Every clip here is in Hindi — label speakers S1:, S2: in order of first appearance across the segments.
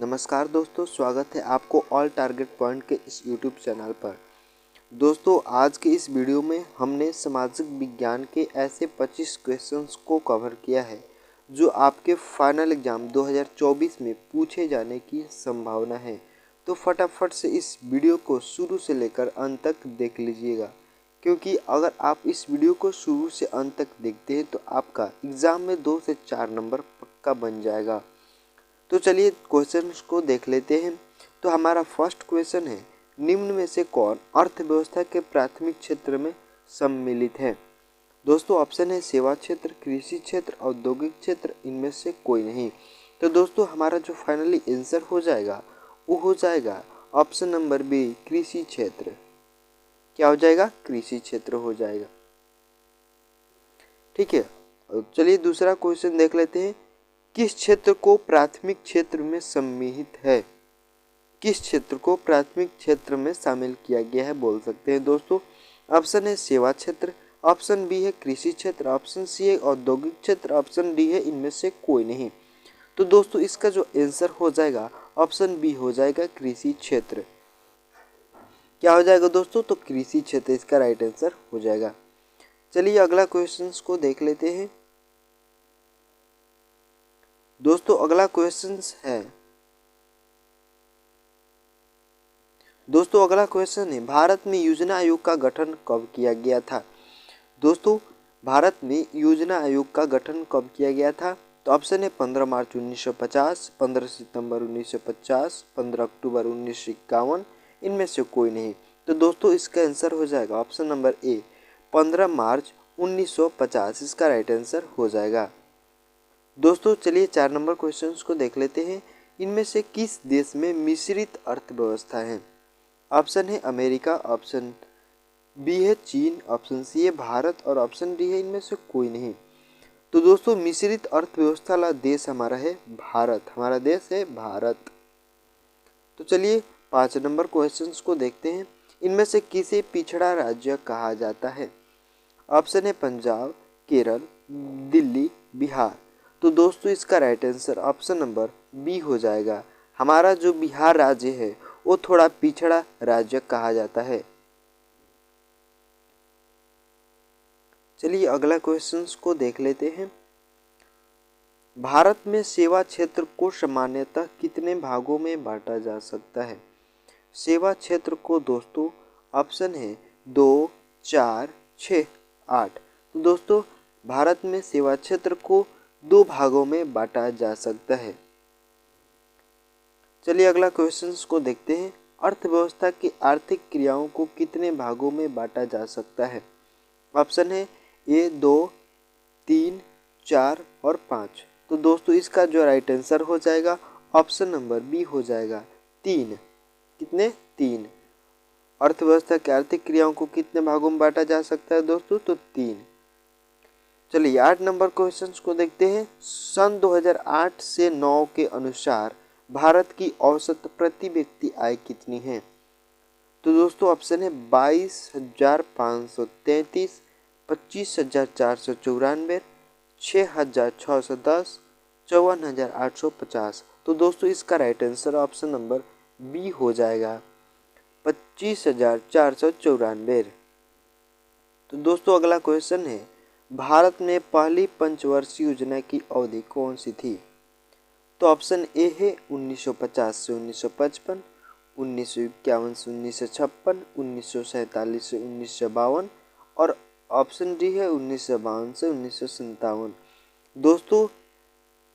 S1: नमस्कार दोस्तों, स्वागत है आपको ऑल टारगेट पॉइंट के इस यूट्यूब चैनल पर। दोस्तों, आज के इस वीडियो में हमने सामाजिक विज्ञान के ऐसे 25 क्वेश्चंस को कवर किया है जो आपके फाइनल एग्जाम 2024 में पूछे जाने की संभावना है। तो फटाफट से इस वीडियो को शुरू से लेकर अंत तक देख लीजिएगा, क्योंकि अगर आप इस वीडियो को शुरू से अंत तक देखते हैं तो आपका एग्ज़ाम में 2 से 4 नंबर पक्का बन जाएगा। तो चलिए क्वेश्चन को देख लेते हैं। तो हमारा फर्स्ट क्वेश्चन है, निम्न में से कौन अर्थव्यवस्था के प्राथमिक क्षेत्र में सम्मिलित है? दोस्तों ऑप्शन है सेवा क्षेत्र, कृषि क्षेत्र, औद्योगिक क्षेत्र, इनमें से कोई नहीं। तो दोस्तों हमारा जो फाइनली आंसर हो जाएगा वो हो जाएगा ऑप्शन नंबर बी, कृषि क्षेत्र। क्या हो जाएगा? कृषि क्षेत्र हो जाएगा। ठीक है, चलिए दूसरा क्वेश्चन देख लेते हैं। किस क्षेत्र को प्राथमिक क्षेत्र में सम्मिलित है? किस क्षेत्र को प्राथमिक क्षेत्र में शामिल किया गया है बोल सकते हैं दोस्तों। ऑप्शन है सेवा क्षेत्र, ऑप्शन बी है कृषि क्षेत्र, ऑप्शन सी है औद्योगिक क्षेत्र, ऑप्शन डी है इनमें से कोई नहीं। तो दोस्तों इसका जो आंसर हो जाएगा ऑप्शन बी हो जाएगा, कृषि क्षेत्र। क्या हो जाएगा दोस्तों? तो कृषि क्षेत्र इसका राइट आंसर हो जाएगा। चलिए अगला क्वेश्चन को देख लेते हैं। दोस्तों अगला क्वेश्चन है भारत में योजना आयोग का गठन कब किया गया था? दोस्तों भारत में योजना आयोग का गठन कब किया गया था? तो ऑप्शन है 15 मार्च 1950, 15 सितंबर 1950, 15 अक्टूबर 1951, इनमें से कोई नहीं। तो दोस्तों इसका आंसर हो जाएगा ऑप्शन नंबर ए, 15 मार्च 1950 इसका राइट आंसर हो जाएगा। दोस्तों चलिए 4 नंबर क्वेश्चंस को देख लेते हैं। इनमें से किस देश में मिश्रित अर्थव्यवस्था है? ऑप्शन है अमेरिका, ऑप्शन बी है चीन, ऑप्शन सी है भारत और ऑप्शन डी है इनमें से कोई नहीं। तो दोस्तों मिश्रित अर्थव्यवस्था वाला देश हमारा है भारत, हमारा देश है भारत। तो चलिए 5 नंबर क्वेश्चंस को देखते हैं। इनमें से किसे पिछड़ा राज्य कहा जाता है? ऑप्शन है पंजाब, केरल, दिल्ली, बिहार। तो दोस्तों इसका right answer option number B हो जाएगा। हमारा जो बिहार राज्य है वो थोड़ा पिछड़ा राज्य कहा जाता है। चलिए अगला क्वेश्चन को देख लेते हैं। भारत में सेवा क्षेत्र को सामान्यतः कितने भागों में बांटा जा सकता है? सेवा क्षेत्र को दोस्तों ऑप्शन है 2, 4, 6, 8। तो दोस्तों भारत में सेवा क्षेत्र को 2 भागों में बांटा जा सकता है। चलिए अगला क्वेश्चन को देखते हैं। अर्थव्यवस्था की आर्थिक क्रियाओं को कितने भागों में बांटा जा सकता है? ऑप्शन है ए 2, 3, 4 और 5। तो दोस्तों इसका जो राइट आंसर हो जाएगा ऑप्शन नंबर बी हो जाएगा 3। कितने? 3। अर्थव्यवस्था की आर्थिक क्रियाओं को कितने भागों में बांटा जा सकता है दोस्तों? तो 3। चलिए 8 नंबर क्वेश्चन को देखते हैं। सन 2008 से 9 के अनुसार भारत की औसत प्रति व्यक्ति आय कितनी है? तो दोस्तों ऑप्शन है 22,533, 25,494, 6,610, 54,850। तो दोस्तों इसका right answer option number B हो जाएगा 25,494। तो दोस्तों अगला क्वेश्चन है, भारत में पहली पंचवर्षीय योजना की अवधि कौन सी थी? तो ऑप्शन ए है 1950 से 1955, 1951 से 1956, 1947 से 1952 और ऑप्शन डी है 1952 से 1957। दोस्तों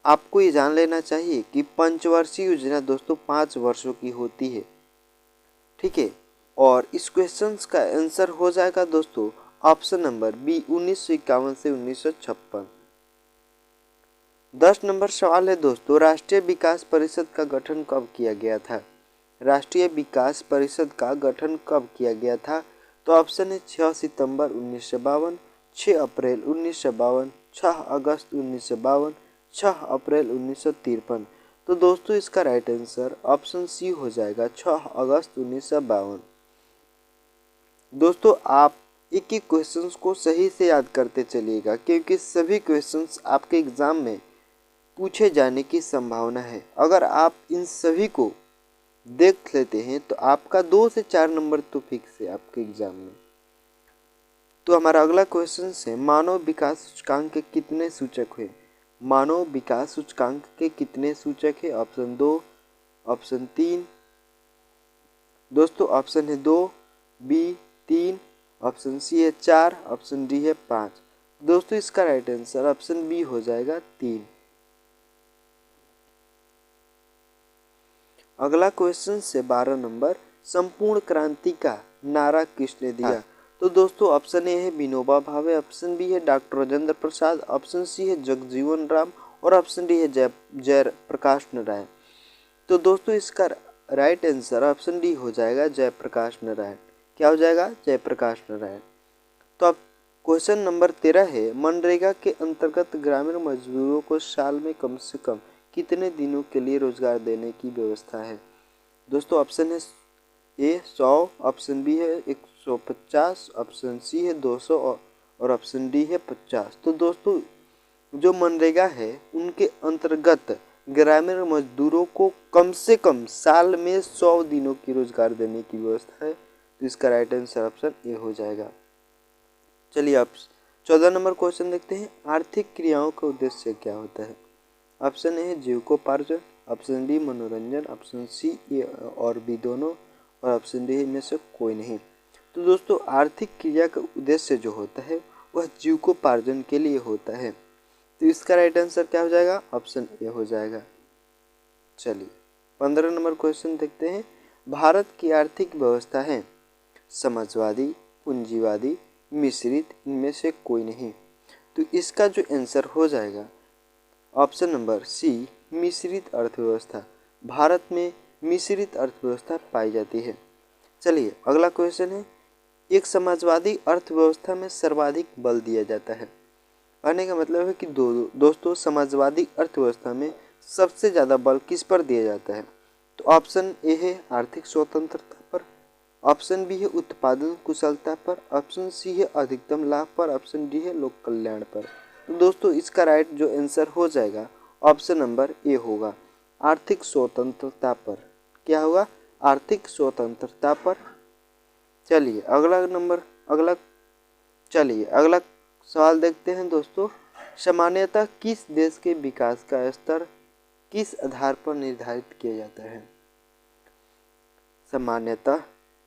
S1: आपको ये जान लेना चाहिए कि पंचवर्षीय योजना दोस्तों 5 वर्षों की होती है। ठीक है, और इस क्वेश्चन का आंसर हो जाएगा दोस्तों ऑप्शन नंबर बी 1951 से 1956। 10 नंबर सवाल है दोस्तों, राष्ट्रीय विकास परिषद का गठन कब किया गया था? राष्ट्रीय विकास परिषद का गठन कब किया गया था? तो ऑप्शन है 6 सितंबर 1952, 6 अप्रैल 1952, 6 अगस्त 1952, 6 अप्रैल 1953। तो दोस्तों इसका राइट आंसर ऑप्शन सी हो जाएगा 6 अगस्त 1952। दोस्तों आप एक एक क्वेश्चंस को सही से याद करते चलिएगा, क्योंकि सभी क्वेश्चंस आपके एग्जाम में पूछे जाने की संभावना है। अगर आप इन सभी को देख लेते हैं तो आपका 2 से 4 नंबर तो फिक्स है आपके एग्जाम में। तो हमारा अगला क्वेश्चन है, मानव विकास सूचकांक के कितने सूचक हुए? मानव विकास सूचकांक के कितने सूचक है? ऑप्शन 2, ऑप्शन 3, दोस्तों ऑप्शन है 2, बी 3, ऑप्शन सी है 4, ऑप्शन डी है 5। दोस्तों इसका राइट आंसर ऑप्शन बी हो जाएगा 3। अगला क्वेश्चन से 12 नंबर, संपूर्ण क्रांति का नारा किसने दिया? तो दोस्तों ऑप्शन ए है विनोबा भावे, ऑप्शन बी है doctor Rajendra Prasad, option C है जगजीवन राम और ऑप्शन डी है जय प्रकाश नारायण। तो दोस्तों इसका राइट आंसर ऑप्शन डी हो जाएगा जयप्रकाश नारायण। क्या हो जाएगा? जयप्रकाश नारायण। तो अब क्वेश्चन नंबर 13 है, मनरेगा के अंतर्गत ग्रामीण मजदूरों को साल में कम से कम कितने दिनों के लिए रोजगार देने की व्यवस्था है? दोस्तों ऑप्शन है ए 100, ऑप्शन बी है 150, ऑप्शन सी है 200 और ऑप्शन डी है 50। तो दोस्तों जो मनरेगा है उनके अंतर्गत ग्रामीण मजदूरों को कम से कम साल में 100 दिनों की रोजगार देने की व्यवस्था है। तो इसका राइट आंसर ऑप्शन ए हो जाएगा। चलिए अब 14 नंबर क्वेश्चन देखते हैं, आर्थिक क्रियाओं का उद्देश्य क्या होता है? ऑप्शन ए है जीविकोपार्जन, ऑप्शन बी मनोरंजन, ऑप्शन सी ए और बी दोनों और ऑप्शन डी इनमें से कोई नहीं। तो दोस्तों आर्थिक क्रिया का उद्देश्य जो होता है वह जीविकोपार्जन के लिए होता है। तो इसका राइट आंसर क्या हो जाएगा? ऑप्शन ए हो जाएगा। चलिए 15 नंबर क्वेश्चन देखते हैं, भारत की आर्थिक व्यवस्था है समाजवादी, पूंजीवादी, मिश्रित, इनमें से कोई नहीं। तो इसका जो आंसर हो जाएगा ऑप्शन नंबर सी, मिश्रित अर्थव्यवस्था। भारत में मिश्रित अर्थव्यवस्था पाई जाती है। चलिए अगला क्वेश्चन है, एक समाजवादी अर्थव्यवस्था में सर्वाधिक बल दिया जाता है। कहने का मतलब है कि दोस्तों समाजवादी अर्थव्यवस्था में सबसे ज़्यादा बल किस पर दिया जाता है? तो ऑप्शन ए है आर्थिक स्वतंत्रता पर, ऑप्शन बी है उत्पादन कुशलता पर, ऑप्शन सी है अधिकतम लाभ पर, ऑप्शन डी है लोक कल्याण पर। तो दोस्तों इसका राइट जो आंसर हो जाएगा ऑप्शन नंबर ए होगा, आर्थिक स्वतंत्रता पर। क्या होगा? आर्थिक स्वतंत्रता पर। चलिए अगला सवाल देखते हैं दोस्तों, सामान्यतः किस देश के विकास का स्तर किस आधार पर निर्धारित किया जाता है? सामान्यतः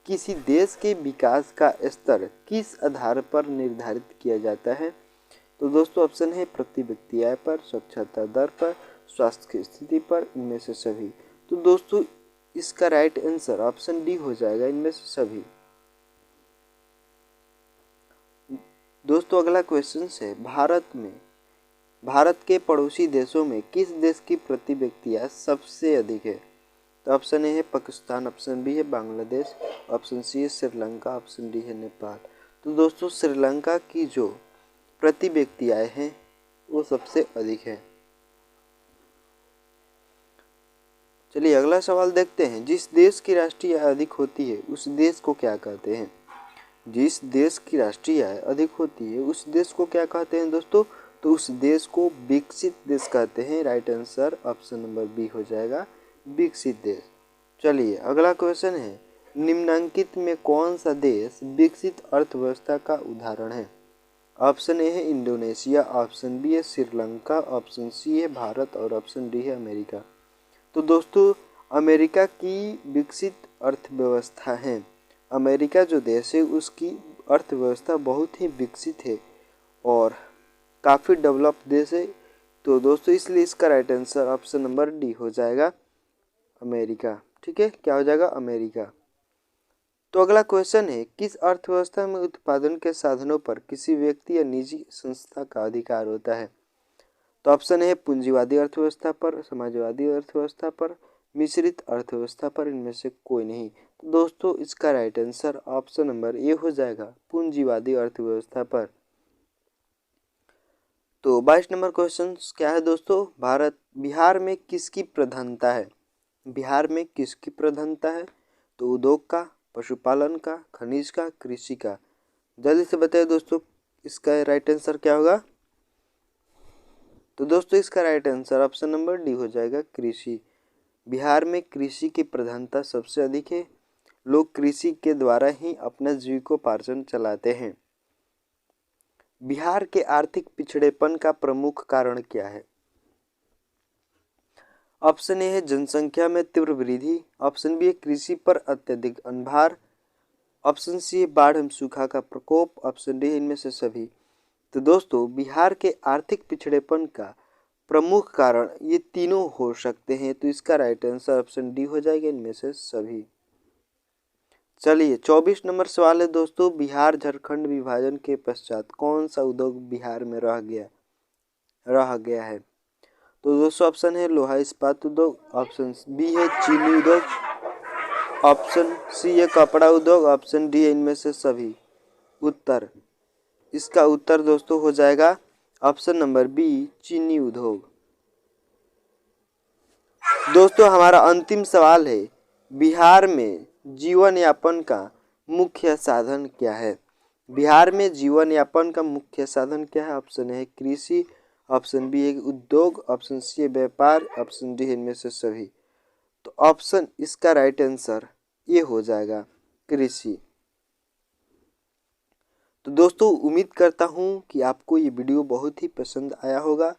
S1: किसी देश के विकास का स्तर किस आधार पर निर्धारित किया जाता है? तो दोस्तों ऑप्शन है प्रति व्यक्ति आय पर, साक्षरता दर पर, स्वास्थ्य की स्थिति पर, इनमें से सभी। तो दोस्तों इसका राइट आंसर ऑप्शन डी हो जाएगा, इनमें से सभी। दोस्तों अगला क्वेश्चन है, भारत के पड़ोसी देशों में किस देश की प्रति व्यक्ति आय सबसे अधिक है? तो ऑप्शन ए है पाकिस्तान, ऑप्शन बी है बांग्लादेश, ऑप्शन सी है श्रीलंका, ऑप्शन डी है नेपाल। तो दोस्तों श्रीलंका की जो प्रति व्यक्ति आय है वो सबसे अधिक है। चलिए अगला सवाल देखते हैं, जिस देश की राष्ट्रीय आय अधिक होती है उस देश को क्या कहते हैं? जिस देश की राष्ट्रीय आय अधिक होती है उस देश को क्या कहते हैं दोस्तों? तो उस देश को विकसित देश कहते हैं। Right answer option number B हो जाएगा, विकसित देश। चलिए अगला क्वेश्चन है, निम्नलिखित में कौन सा देश विकसित अर्थव्यवस्था का उदाहरण है? ऑप्शन ए है इंडोनेशिया, ऑप्शन बी है श्रीलंका, ऑप्शन सी है भारत और ऑप्शन डी है अमेरिका। तो दोस्तों अमेरिका की विकसित अर्थव्यवस्था है। अमेरिका जो देश है उसकी अर्थव्यवस्था बहुत ही विकसित है और काफ़ी डेवलप देश है। तो दोस्तों इसलिए इसका right answer option number D हो जाएगा, अमेरिका। ठीक है, क्या हो जाएगा? अमेरिका। तो अगला क्वेश्चन है, किस अर्थव्यवस्था में उत्पादन के साधनों पर किसी व्यक्ति या निजी संस्था का अधिकार होता है? तो ऑप्शन है पूंजीवादी अर्थव्यवस्था पर, समाजवादी अर्थव्यवस्था पर, मिश्रित अर्थव्यवस्था पर, इनमें से कोई नहीं। तो दोस्तों इसका right answer option number A हो जाएगा, पूंजीवादी अर्थव्यवस्था पर। तो 22 नंबर क्वेश्चन क्या है दोस्तों, बिहार में किसकी प्रधानता है? बिहार में किसकी प्रधानता है? तो उद्योग का, पशुपालन का, खनिज का, कृषि का। जल्दी से बताइए दोस्तों इसका राइट आंसर क्या होगा? तो दोस्तों इसका right answer option number D हो जाएगा कृषि। बिहार में कृषि की प्रधानता सबसे अधिक है। लोग कृषि के द्वारा ही अपना जीविकोपार्जन चलाते हैं। बिहार के आर्थिक पिछड़ेपन का प्रमुख कारण क्या है? ऑप्शन ए है जनसंख्या में तीव्र वृद्धि, ऑप्शन बी है कृषि पर अत्यधिक अनुभार, ऑप्शन सी है बाढ़ एवं सूखा का प्रकोप, ऑप्शन डी है इनमें से सभी। तो दोस्तों बिहार के आर्थिक पिछड़ेपन का प्रमुख कारण ये तीनों हो सकते हैं, तो इसका राइट आंसर ऑप्शन डी हो जाएगा इनमें से सभी। चलिए 24 नंबर सवाल है दोस्तों, बिहार झारखंड विभाजन के पश्चात कौन सा उद्योग बिहार में रह गया है? तो दोस्तों ऑप्शन है लोहा इस्पात उद्योग, ऑप्शन बी है चीनी उद्योग, ऑप्शन सी है कपड़ा उद्योग, ऑप्शन डी है इनमें से सभी। उत्तर, इसका उत्तर दोस्तों हो जाएगा ऑप्शन नंबर बी चीनी उद्योग। दोस्तों हमारा अंतिम सवाल है, बिहार में जीवन यापन का मुख्य साधन क्या है? बिहार में जीवन यापन का मुख्य साधन क्या है? ऑप्शन है कृषि, ऑप्शन बी है उद्योग, ऑप्शन सी है व्यापार, ऑप्शन डी है इनमें से सभी। तो ऑप्शन इसका राइट आंसर ये हो जाएगा कृषि। तो दोस्तों उम्मीद करता हूँ कि आपको ये वीडियो बहुत ही पसंद आया होगा।